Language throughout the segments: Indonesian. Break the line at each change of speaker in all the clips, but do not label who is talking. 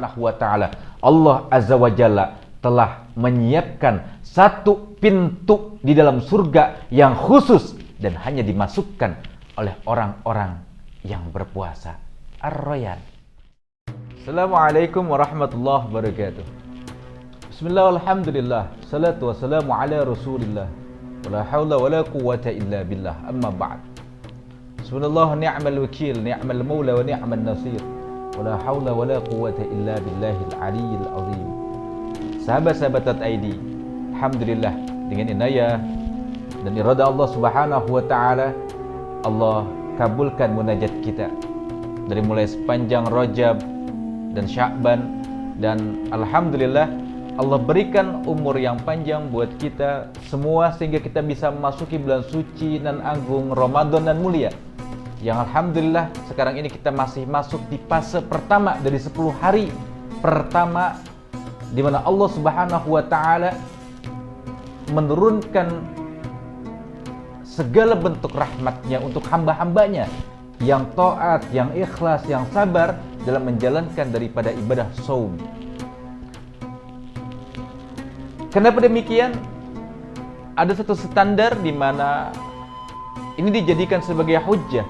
Subhanahu wa ta'ala, Allah Azza wa Jalla telah menyiapkan satu pintu di dalam surga yang khusus dan hanya dimasukkan oleh orang-orang yang berpuasa. Ar-Rayyan. Assalamualaikum warahmatullahi wabarakatuh. Bismillah, alhamdulillah, salatu wassalamu ala rasulillah, wala hawla wala quwwata illa billah, amma ba'd. Subhanallah, ni'mal wakil, ni'mal maula wa ni'mal nasir, wala hawla wala quwwata illa billahil aliyyil azim. Sahabat-sahabat .id, alhamdulillah, dengan inayah dan irada Allah Subhanahu wa ta'ala, Allah kabulkan munajat kita dari mulai sepanjang Rajab dan Sya'ban, dan alhamdulillah Allah berikan umur yang panjang buat kita semua sehingga kita bisa memasuki bulan suci dan agung Ramadan dan mulia, yang alhamdulillah sekarang ini kita masih masuk di fase pertama dari 10 hari pertama, di mana Allah Subhanahu wa ta'ala menurunkan segala bentuk rahmatnya untuk hamba-hambanya yang taat, yang ikhlas, yang sabar dalam menjalankan daripada ibadah shaum. Kenapa demikian? Ada satu standar di mana ini dijadikan sebagai hujjah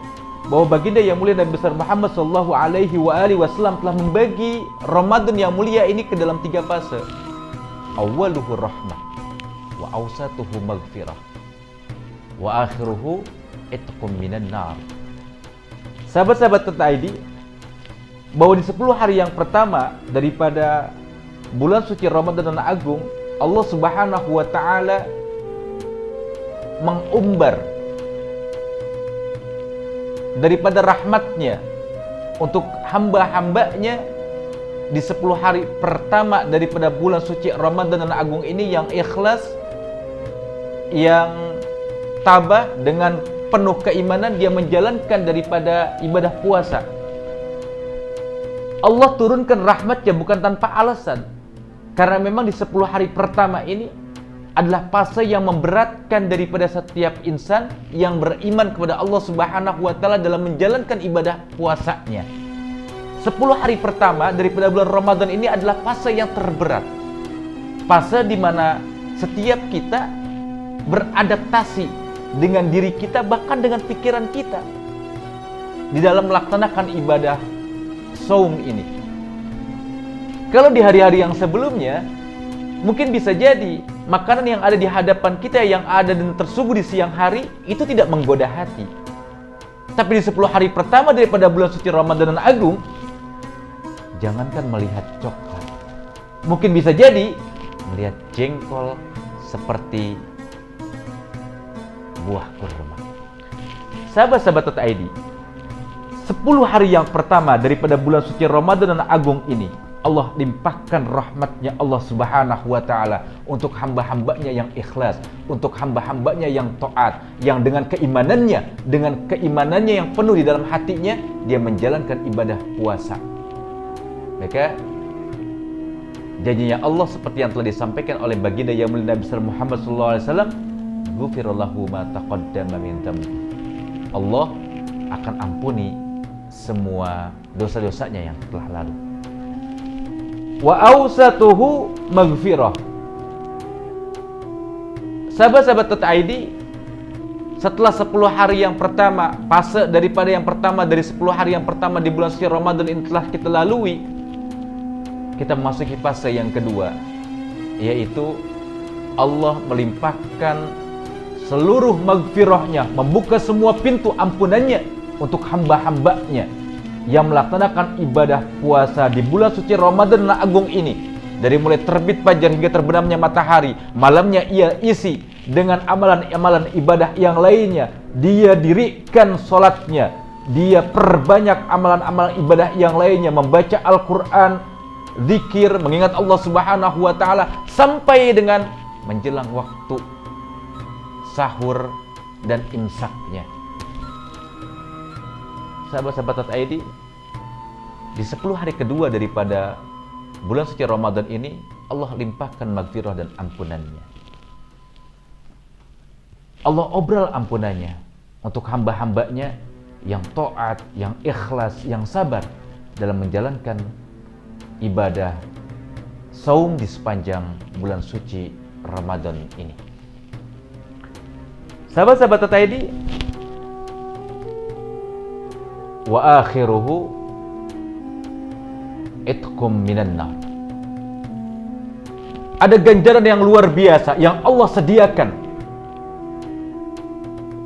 bahwa baginda yang mulia Nabi besar Muhammad sallallahu alaihi wasallam telah membagi Ramadan yang mulia ini ke dalam 3 fase. Awwaluhu rahmah, wa awsatuhu maghfirah, wa akhiruhu itqum minan nar. Sahabat-sahabat .id, bahwa di 10 hari yang pertama daripada bulan suci Ramadan dan agung, Allah Subhanahu wa ta'ala mengumbar daripada rahmatnya untuk hamba-hambanya di 10 hari pertama daripada bulan suci Ramadan dan agung ini, yang ikhlas, yang tabah, dengan penuh keimanan dia menjalankan daripada ibadah puasa. Allah turunkan rahmatnya bukan tanpa alasan, karena memang di 10 hari pertama ini adalah fase yang memberatkan daripada setiap insan yang beriman kepada Allah Subhanahu wa ta'ala dalam menjalankan ibadah puasanya. 10 hari pertama daripada bulan Ramadan ini adalah fase yang terberat, fase di mana setiap kita beradaptasi dengan diri kita, bahkan dengan pikiran kita di dalam melaksanakan ibadah shaum ini. Kalau di hari-hari yang sebelumnya mungkin bisa jadi makanan yang ada di hadapan kita, yang ada dan tersuguh di siang hari, itu tidak menggoda hati. Tapi di 10 hari pertama daripada bulan suci Ramadan dan agung, jangankan melihat coklat, mungkin bisa jadi melihat jengkol seperti buah kurma. Sahabat-sahabat .id, 10 hari yang pertama daripada bulan suci Ramadan dan agung ini, Allah limpahkan rahmatnya Allah Subhanahu wa ta'ala untuk hamba-hambanya yang ikhlas, untuk hamba-hambanya yang taat, yang dengan keimanannya yang penuh di dalam hatinya, dia menjalankan ibadah puasa. Maka janjinya Allah seperti yang telah disampaikan oleh baginda yang mulia Nabi besar Muhammad sallallahu alaihi wasallam, ghufirallahu ma taqaddama min dhanbi. Allah akan ampuni semua dosa-dosanya yang telah lalu. Wa awsatuhu maghfirah. Sahabat-sahabat .id, setelah 10 hari yang pertama, fase daripada yang pertama dari 10 hari yang pertama di bulan suci Ramadan ini telah kita lalui, kita memasuki fase yang kedua, yaitu Allah melimpahkan seluruh maghfirahnya, membuka semua pintu ampunannya untuk hamba-hambanya yang melaksanakan ibadah puasa di bulan suci Ramadan dan agung ini. Dari mulai terbit fajar hingga terbenamnya matahari, malamnya ia isi dengan amalan-amalan ibadah yang lainnya. Dia dirikan sholatnya, dia perbanyak amalan-amalan ibadah yang lainnya, membaca Al-Quran, zikir, mengingat Allah Subhanahu wa ta'ala, sampai dengan menjelang waktu sahur dan imsaknya. Sahabat-sahabat .id, di 10 hari kedua daripada bulan suci Ramadan ini, Allah limpahkan maghfirah dan ampunannya. Allah obral ampunannya untuk hamba-hambanya yang taat, yang ikhlas, yang sabar dalam menjalankan ibadah saum di sepanjang bulan suci Ramadan ini. Sahabat-sahabat Tataidi, wa akhiruhu itqum minan nar. Ada ganjaran yang luar biasa yang Allah sediakan,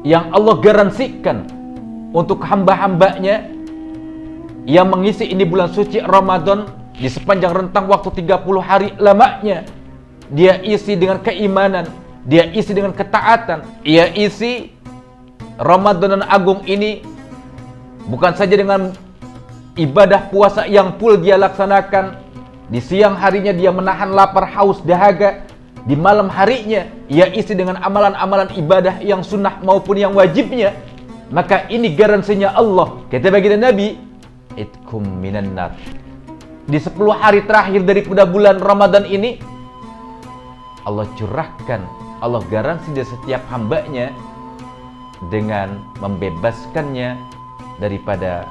yang Allah garansikan untuk hamba-hambanya yang mengisi ini bulan suci Ramadan di sepanjang rentang waktu 30 hari lamanya. Dia isi dengan keimanan, dia isi dengan ketaatan, ia isi Ramadan agung ini bukan saja dengan ibadah puasa yang full dia laksanakan. Di siang harinya dia menahan lapar, haus, dahaga. Di malam harinya ia isi dengan amalan-amalan ibadah yang sunnah maupun yang wajibnya. Maka ini garansinya Allah. Kata baginda Nabi, itkum minan nar. Di 10 hari terakhir daripada bulan Ramadan ini, Allah curahkan, Allah garansi dari setiap hambanya dengan membebaskannya daripada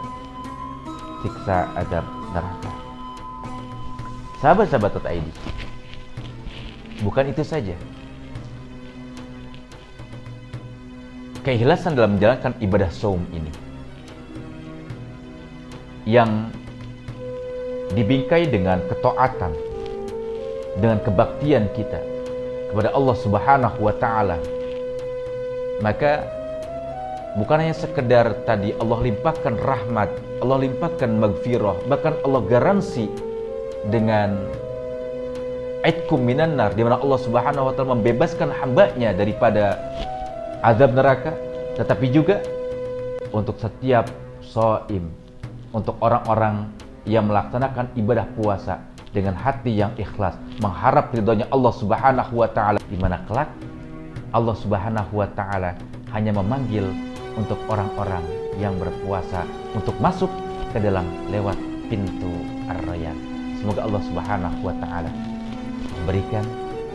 siksa azab neraka. Sahabat-sahabat Tataidi, bukan itu saja. Keikhlasan dalam menjalankan ibadah saum ini yang dibingkai dengan ketaatan, dengan kebaktian kita kepada Allah Subhanahu wa taala, maka bukan hanya sekedar tadi Allah limpahkan rahmat, Allah limpahkan maghfirah, bahkan Allah garansi dengan aitkum minan nar, di mana Allah Subhanahu wa taala membebaskan hambanya daripada azab neraka, tetapi juga untuk setiap shaim, untuk orang-orang yang melaksanakan ibadah puasa dengan hati yang ikhlas, mengharap ridhonya Allah Subhanahu wa taala, di mana kelak Allah Subhanahu wa taala hanya memanggil untuk orang-orang yang berpuasa untuk masuk ke dalam lewat pintu Ar-Rayyan. Semoga Allah Subhanahu wa taala memberikan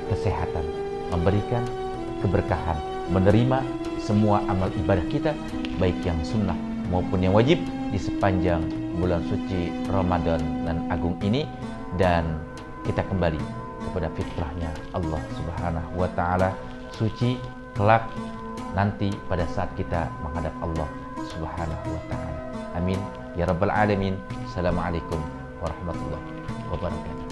kesehatan, memberikan keberkahan, menerima semua amal ibadah kita, baik yang sunnah maupun yang wajib di sepanjang bulan suci Ramadan dan agung ini, dan kita kembali kepada fitrahnya Allah Subhanahu wa taala, suci kelak nanti pada saat kita menghadap Allah Subhanahu wa taala. Amin ya rabbal alamin. Assalamualaikum warahmatullahi wabarakatuh.